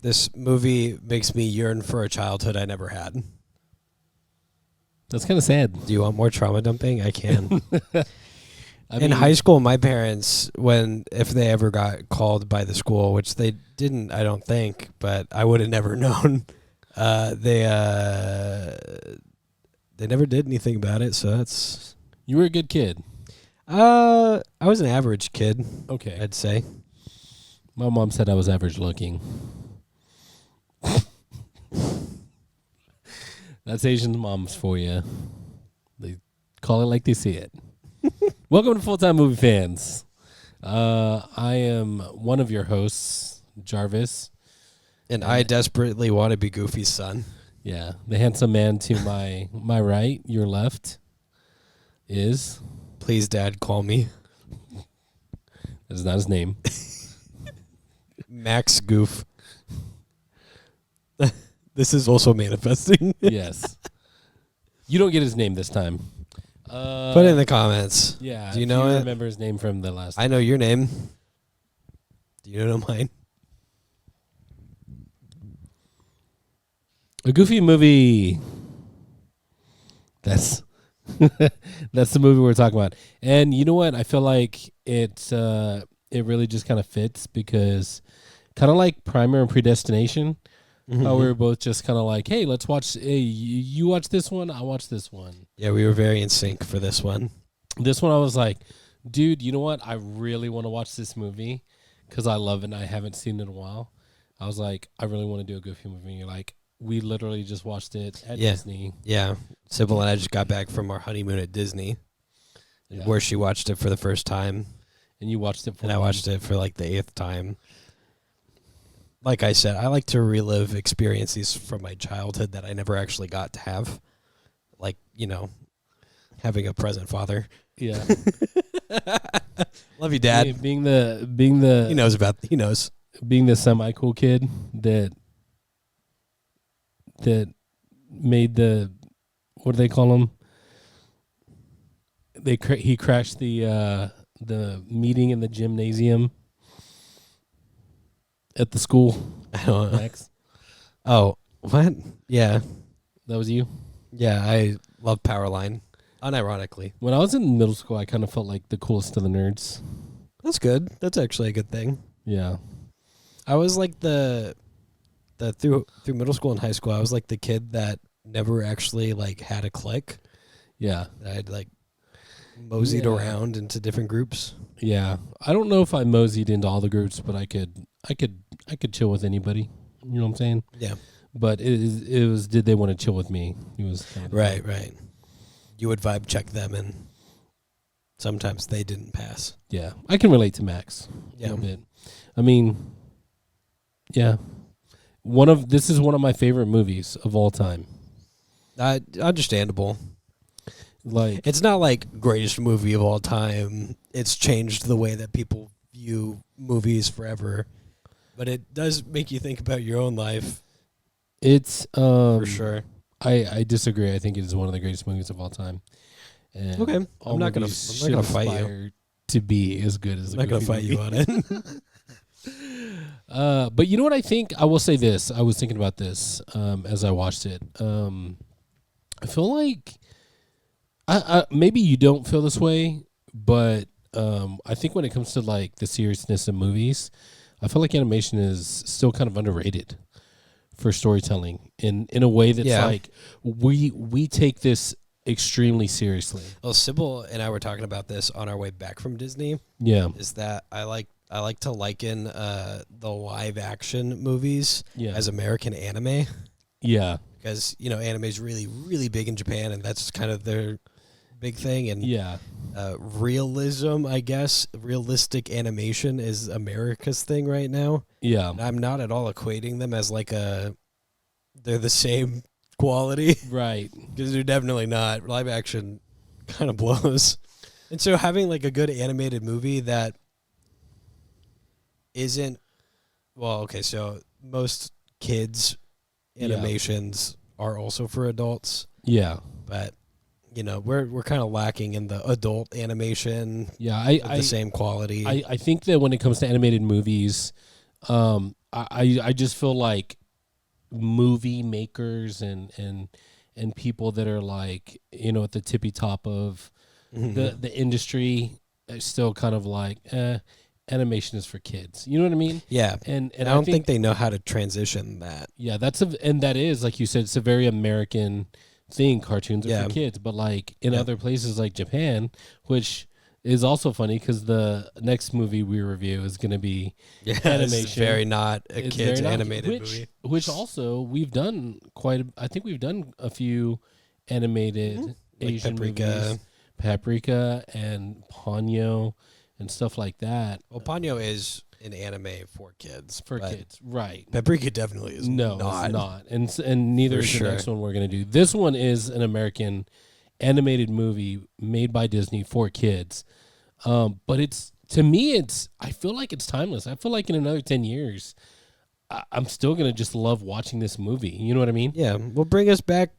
This movie makes me yearn for a childhood I never had. That's kind of sad. Do you want more trauma dumping? I can. I In high school, my parents, if they ever got called by the school, which they didn't, I don't think, but I would have never known. They never did anything about it, so that's. You were a good kid. I was an average kid. Okay. I'd say. My mom said I was average looking. That's Asian moms for you. They call it like they see it. Welcome to Full Time Movie Fans. I am one of your hosts, Jarvis. And I desperately want to be Goofy's son. Yeah, the handsome man to my right, your left, is... Please, Dad, call me. That is not his name. Max Goof. This is also manifesting. Yes. You don't get his name this time. Put it in the comments. Yeah. Do you know it? Remember his name from the last I know your name. Do you know mine? A Goofy movie. That's that's the movie we're talking about. And you know what? I feel like it really just kind of fits because kind of like Primer and Predestination, how we were both just kind of like, hey, let's watch. Hey, you watch this one, I watch this one. Yeah, we were very in sync for this one. This one, I was like, dude, you know what? I really want to watch this movie because I love it and I haven't seen it in a while. I was like, I really want to do a Goofy movie. And you're like, we literally just watched it at Disney. Yeah. Sybil and I just got back from our honeymoon at Disney, where she watched it for the first time. And you watched it for And I watched it for like the 8th time. Like I said, I like to relive experiences from my childhood that I never actually got to have. Like, having a present father. Yeah. Love you, Dad. Hey, being the He knows. Being the semi cool kid that made the, what do they call him? He crashed the meeting in the gymnasium at the school. I don't know. Max. Oh, what? Yeah. That was you? Yeah, I love Powerline. Unironically. When I was in middle school, I kind of felt like the coolest of the nerds. That's good. That's actually a good thing. Yeah. I was like the through middle school and high school, I was like the kid that never actually like had a clique. Yeah. I'd like moseyed around into different groups. Yeah. I don't know if I moseyed into all the groups, but I could chill with anybody. You know what I'm saying? Yeah. But it was did they want to chill with me? It was kind of right. You would vibe check them, and sometimes they didn't pass. Yeah, I can relate to Max a little bit. I mean, yeah, this is one of my favorite movies of all time. Understandable. Like, it's not like greatest movie of all time. It's changed the way that people view movies forever, but it does make you think about your own life. It's for sure. I disagree. I think it is one of the greatest movies of all time. And okay, I'm not gonna fight you to be as good as. I'm not gonna fight you on it. But you know what I think? I will say this. I was thinking about this as I watched it. I feel like I maybe you don't feel this way, but I think when it comes to like the seriousness of movies, I feel like animation is still kind of underrated for storytelling in a way that's like we take this extremely seriously. Well, Sybil and I were talking about this on our way back from Disney. Yeah, is that I like to liken the live action movies as American anime. Yeah, because anime is really, really big in Japan, and that's kind of their big thing. And realism, I guess, realistic animation is America's thing right now. Yeah, and I'm not at all equating them as like they're the same quality, right? Because they're definitely not. Live action kind of blows, and so having like a good animated movie that isn't so most kids animations are also for adults. Yeah, but we're kind of lacking in the adult animation. Yeah, the same quality. I think that when it comes to animated movies, I just feel like movie makers and people that are like, at the tippy top of the industry are still kind of like, animation is for kids. You know what I mean? Yeah. And I don't think they know how to transition that. yeah, and that is, like you said, it's a very American thing. Cartoons are for kids, but like in other places like Japan, which is also funny because the next movie we review is going to be animation. It's very not a It's kid's very not- animated movie. Which also we've done I think we've done a few animated Asian movies, Paprika and Ponyo and stuff like that. Well, Ponyo is an anime for kids. For kids, right? Paprika definitely is No, not. it's not, and neither For is sure. the next one we're going to do. This one is an American animated movie made by Disney for kids, but to me, I feel like it's timeless. I feel like in another 10 years, I'm still going to just love watching this movie. You know what I mean? Yeah, well, bring us back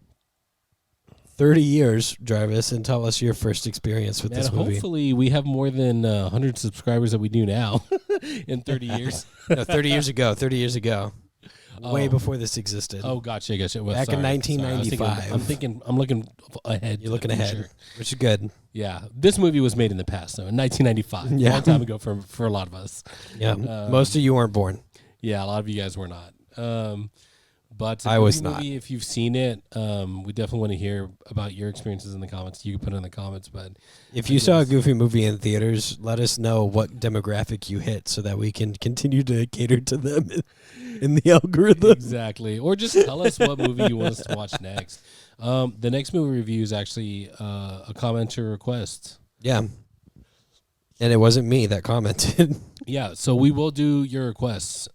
30 years, Jarvis, and tell us your first experience with this movie. Hopefully we have more than 100 subscribers that we do now in 30 years. No, 30 years ago. 30 years ago. Way before this existed. Oh, gotcha. Well, Back in 1995. I'm looking ahead. You're looking ahead, which is good. Yeah, this movie was made in the past, though, in 1995. Yeah. A long time ago for a lot of us. Yeah, most of you weren't born. Yeah, a lot of you guys were not. But I was not. movie, if you've seen it, we definitely want to hear about your experiences in the comments. You can put it in the comments. But if you saw a Goofy movie in theaters, let us know what demographic you hit so that we can continue to cater to them in the algorithm. Exactly. Or just tell us what movie you want us to watch next. The next movie review is actually a commenter request. Yeah. And it wasn't me that commented. Yeah, so we will do your requests.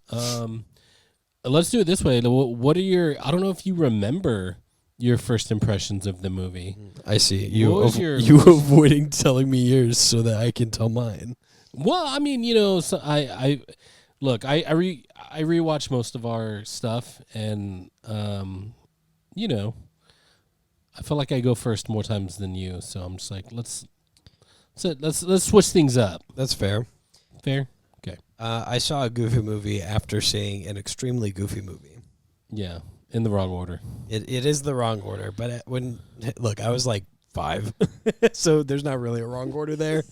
Let's do it this way. What are I don't know if you remember your first impressions of the movie. I see. You What was avoiding telling me yours so that I can tell mine. Well, I mean, so I rewatch most of our stuff, and I feel like I go first more times than you. So I'm just like, let's switch things up. That's fair. Fair. Okay. I saw a Goofy movie after seeing an extremely Goofy movie. Yeah, in the wrong order. It is the wrong order, but I was like 5, so there's not really a wrong order there.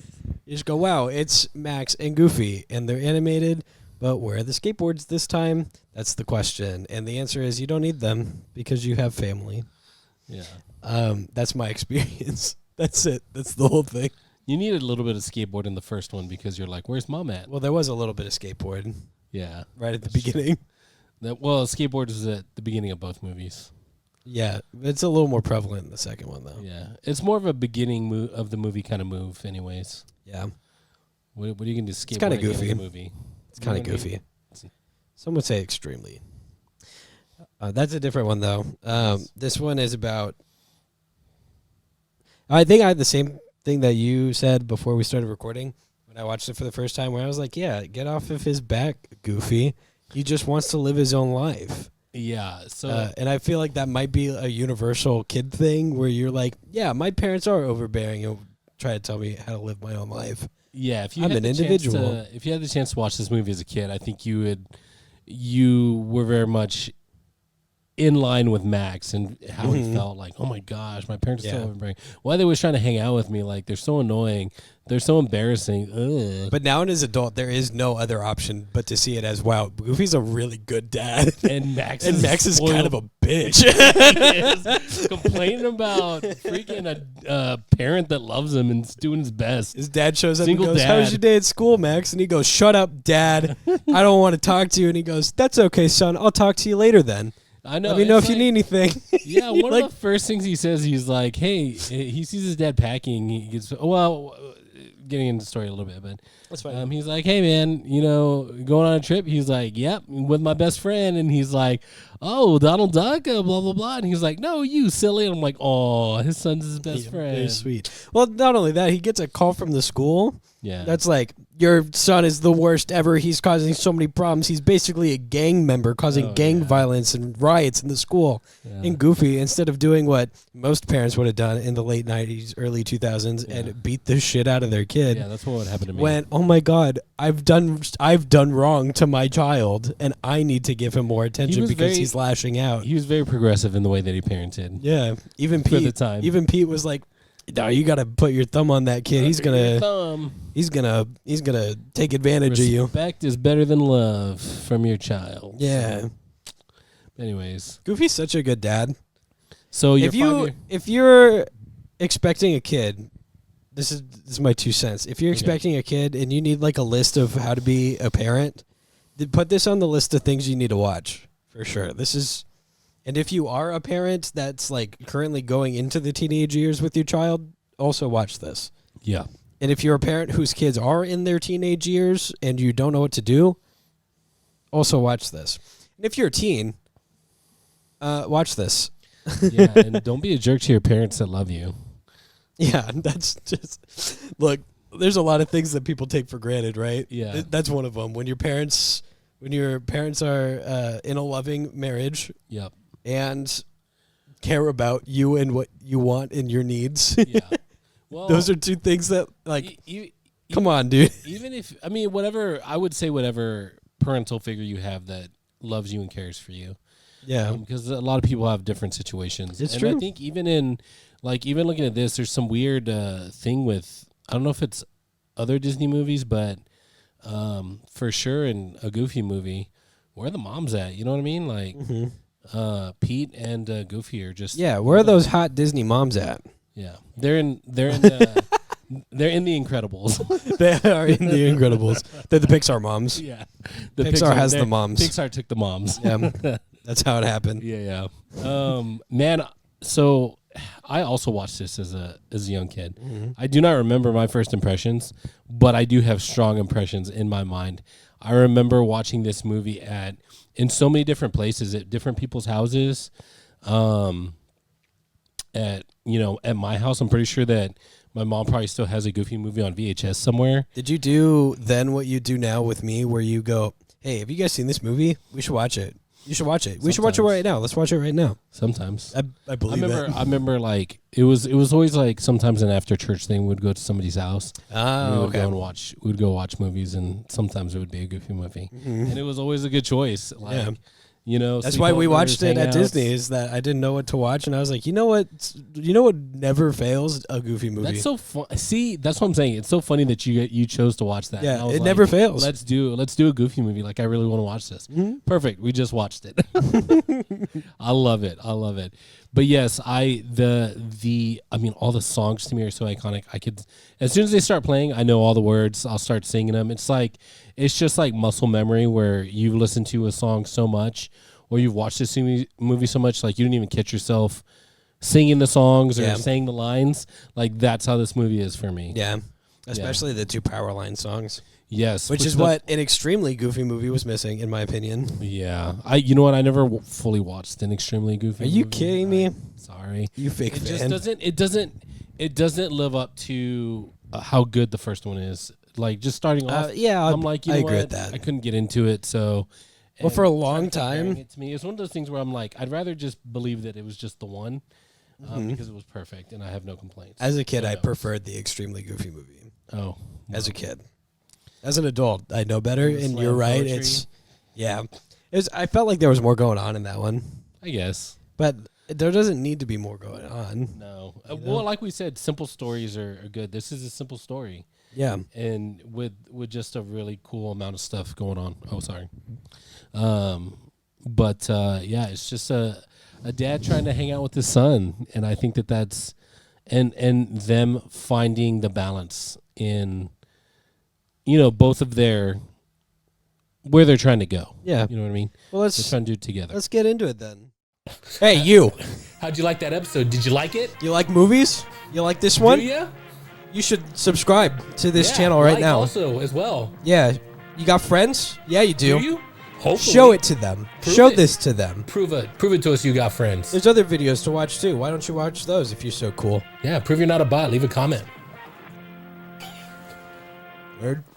You just go, wow, it's Max and Goofy, and they're animated, but where are the skateboards this time? That's the question, and the answer is you don't need them because you have family. Yeah. That's my experience. That's it. That's the whole thing. You needed a little bit of skateboard in the first one because you're like, where's Mom at? Well, there was a little bit of skateboard. Yeah. Right at the beginning. Skateboard is at the beginning of both movies. Yeah, it's a little more prevalent in the second one, though. Yeah. It's more of a beginning of the movie kind of move anyways. Yeah. What are you going to do? Skateboard It's kind of goofy. in the movie? It's kind of goofy. Some would say extremely. That's a different one, though. This one is about... I think I had the same thing that you said before we started recording when I watched it for the first time, where I was like, yeah, get off of his back, Goofy. He just wants to live his own life. Yeah. So, and I feel like that might be a universal kid thing where you're like, yeah, my parents are overbearing and try to tell me how to live my own life. Yeah, if you I'm had an the individual. if you had the chance to watch this movie as a kid, I think you were very much in line with Max and how he felt like, oh my gosh, my parents are so overbearing. Why they was trying to hang out with me? Like, they're so annoying. They're so embarrassing. Ugh. But now as an adult, there is no other option but to see it as, wow, Goofy's a really good dad. And Max is kind of a bitch. He is complaining about freaking a parent that loves him and is doing his best. His dad shows up Single and goes, dad. how was your day at school, Max? And he goes, shut up, Dad. I don't want to talk to you. And he goes, that's okay, son. I'll talk to you later then. I know. Let me know if you need anything. Yeah, one of the first things he says, he's like, hey, he sees his dad packing. He gets, getting into the story a little bit, but That's fine. he's like, hey, man, going on a trip? He's like, yep, with my best friend. And he's like, oh, Donald Duck, blah, blah, blah. And he's like, no, you silly. And I'm like, oh, his son's his best friend. Very sweet. Well, not only that, he gets a call from the school Yeah. That's like, your son is the worst ever. He's causing so many problems. He's basically a gang member causing gang violence and riots in the school. Yeah. And Goofy, instead of doing what most parents would have done in the late 90s, early 2000s, and beat the shit out of their kid. Yeah, that's what would happen to me. Went, oh my God, I've done wrong to my child, and I need to give him more attention because he's lashing out. He was very progressive in the way that he parented. Yeah, even Pete. For the time. Even Pete was like, "No, you got to put your thumb on that kid. He's gonna take advantage of you." Respect is better than love from your child. Yeah. Anyways, Goofy's such a good dad. so If you're expecting a kid, this is my 2 cents. If you're expecting a kid and you need like a list of how to be a parent, then put this on the list of things you need to watch for sure. And if you are a parent that's like currently going into the teenage years with your child, also watch this. Yeah. And if you're a parent whose kids are in their teenage years and you don't know what to do, also watch this. And if you're a teen, watch this. Yeah, and don't be a jerk to your parents that love you. Yeah, that's just... Look, there's a lot of things that people take for granted, right? Yeah. That's one of them. When your parents are in a loving marriage... Yep. And care about you and what you want and your needs. Yeah. Well, those are two things that, like, come on, dude. Even if, I mean, whatever parental figure you have that loves you and cares for you. Yeah. Because a lot of people have different situations. It's and true. I think even looking at this, there's some weird thing with, I don't know if it's other Disney movies, but for sure in a Goofy movie, where are the moms at? You know what I mean? Like, Pete and Goofy are just where are those hot Disney moms at? Yeah, they're in they're in The Incredibles. They are in The Incredibles. They're the Pixar moms. Yeah, Pixar has the moms. Pixar took the moms. Yeah, that's how it happened. Yeah. Man, so I also watched this as a young kid. Mm-hmm. I do not remember my first impressions, but I do have strong impressions in my mind. I remember watching this movie in so many different places, at different people's houses. At my house, I'm pretty sure that my mom probably still has a Goofy movie on VHS somewhere. Did you do then what you do now with me, where you go, "Hey, have you guys seen this movie? We should watch it. You should watch it. We should watch it right now. Let's watch it right now." Sometimes I believe that. I remember like it was always like sometimes an after church thing. We'd go to somebody's house. Oh, okay. We'd go watch movies, and sometimes it would be a Goofy movie, and it was always a good choice. Like, that's why we watched it at Disney. Is that I didn't know what to watch, and I was like, you know what never fails? A Goofy movie. That's so fun. See, that's what I'm saying. It's so funny that you chose to watch that. Yeah, it never fails. Let's do a Goofy movie. Like, I really want to watch this. Mm-hmm. Perfect. We just watched it. I love it. But yes, I mean, all the songs to me are so iconic. I could, as soon as they start playing, I know all the words. I'll start singing them. It's just like muscle memory, where you've listened to a song so much, or you've watched this movie so much, like you didn't even catch yourself singing the songs or saying the lines. Like, that's how this movie is for me. Yeah, especially the two Powerline songs. Yes, which is what an extremely Goofy movie was missing, in my opinion. Yeah, you know what? I never fully watched an extremely Goofy. Are you kidding me? Sorry, you fake fan. It doesn't live up to how good the first one is. Like, just starting off. I'm like, I agree with that. I couldn't get into it, so. Well, for a long time, it's one of those things where I'm like, I'd rather just believe that it was just the one, because it was perfect, and I have no complaints. As a kid, I preferred the extremely Goofy movie. Oh, as a kid. As an adult, I know better, and you're right. Poetry. I felt like there was more going on in that one. I guess, but there doesn't need to be more going on. No. Well, like we said, simple stories are good. This is a simple story. Yeah, and with just a really cool amount of stuff going on. Oh, sorry. But it's just a dad trying to hang out with his son, and I think that's and them finding the balance in, both of their where they're trying to go. Yeah, you know what I mean. Well, they're trying to do it together. Let's get into it then. Hey, you. How'd you like that episode? Did you like it? You like movies? You like this one? Do ya? You should subscribe to this channel right now. Also, as well. Yeah. You got friends? Yeah, you do. Do you? Hopefully. Show it to them. Show this to them. Prove it to us you got friends. There's other videos to watch too. Why don't you watch those if you're so cool? Yeah, prove you're not a bot. Leave a comment. Nerd.